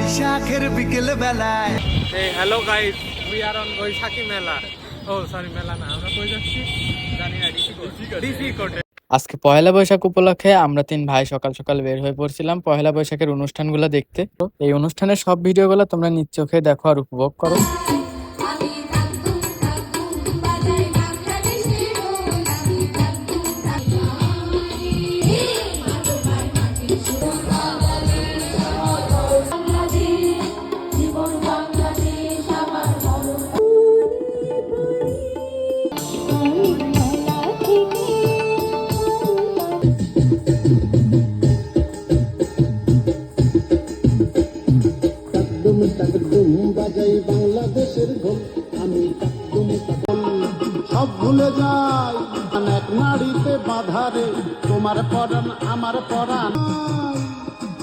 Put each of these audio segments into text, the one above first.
বৈশাখের বিকেল বেলায়। Hello guys, we are on Baishakhi mela. Oh sorry, মেলা না, আমরা কই যাচ্ছি জানি না, ডিসি কোর্টে। আজকে পয়লা বৈশাখ উপলক্ষে আমরা তিন ভাই সকাল সকাল বের হয়ে পড়ছিলাম পয়লা বৈশাখের অনুষ্ঠানগুলো দেখতে। তো এই অনুষ্ঠানের সব ভিডিওগুলো তোমরা নিজ চোখে দেখো আর উপভোগ করো। বাংলাদেশের ঘুম আমি সব ভুলে যাই, এক নারীতে বাধারে তোমার পরাণ আমার পরাণ।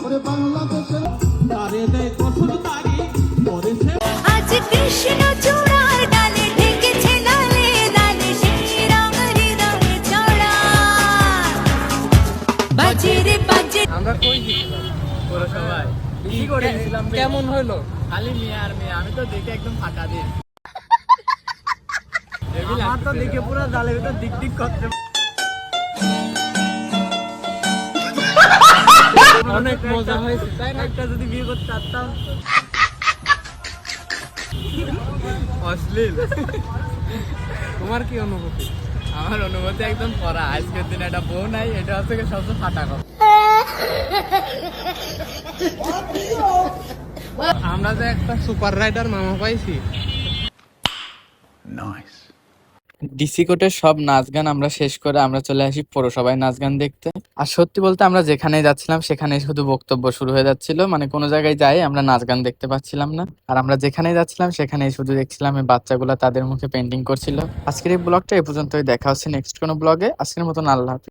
ওরে বাংলাদেশের তারে দেয় কঠোর তারি করেছে আজ কৃষ্ণ চূড়ার ডালে ঢেকেছে লালে লালে সেই রং হৃদয়ে চড়া বাজে রে বাজে। আমরা কই গেছিলাম পুরো সবাই ডিসি কোর্টে গেছিলাম। কেমন হলো? খালি মেয়ে আর মেয়ে, আমি তো দেখে একদম ফাটা দিই। আমার তো দেখে পুরো জালের ভিতর দিক দিক করতে। অনেক মজা হয়েছে, তাই না? একটা যদি বিয়ে করতে পারতাম। অশ্লীল। তোমার কি অনুভূতি? আমার অনুভূতি একদম পড়া। আজকের দিন একটা বউ নাই, এটা হচ্ছে সবচেয়ে ফাটা কথা। আমরা যে একটা সুপার রাইডার মামা পাইছি। ডিসি কোর্টের সব নাচ গান আমরা শেষ করে আমরা চলে আসি পৌরসভায় নাচ গান দেখতে। আর সত্যি বলতে আমরা যেখানেই যাচ্ছিলাম সেখানেই শুধু বক্তব্য শুরু হয়ে যাচ্ছিল, মানে কোনো জায়গায় যাই আমরা নাচ গান দেখতে পাচ্ছিলাম না। আর আমরা যেখানেই যাচ্ছিলাম সেখানেই শুধু দেখছিলাম এই বাচ্চাগুলা তাদের মুখে পেন্টিং করছিল। আজকের এই ব্লগটা এ পর্যন্তই, দেখা হচ্ছে নেক্সট কোনো ব্লগে। আজকের মতন আল্লাহ হাফেজ।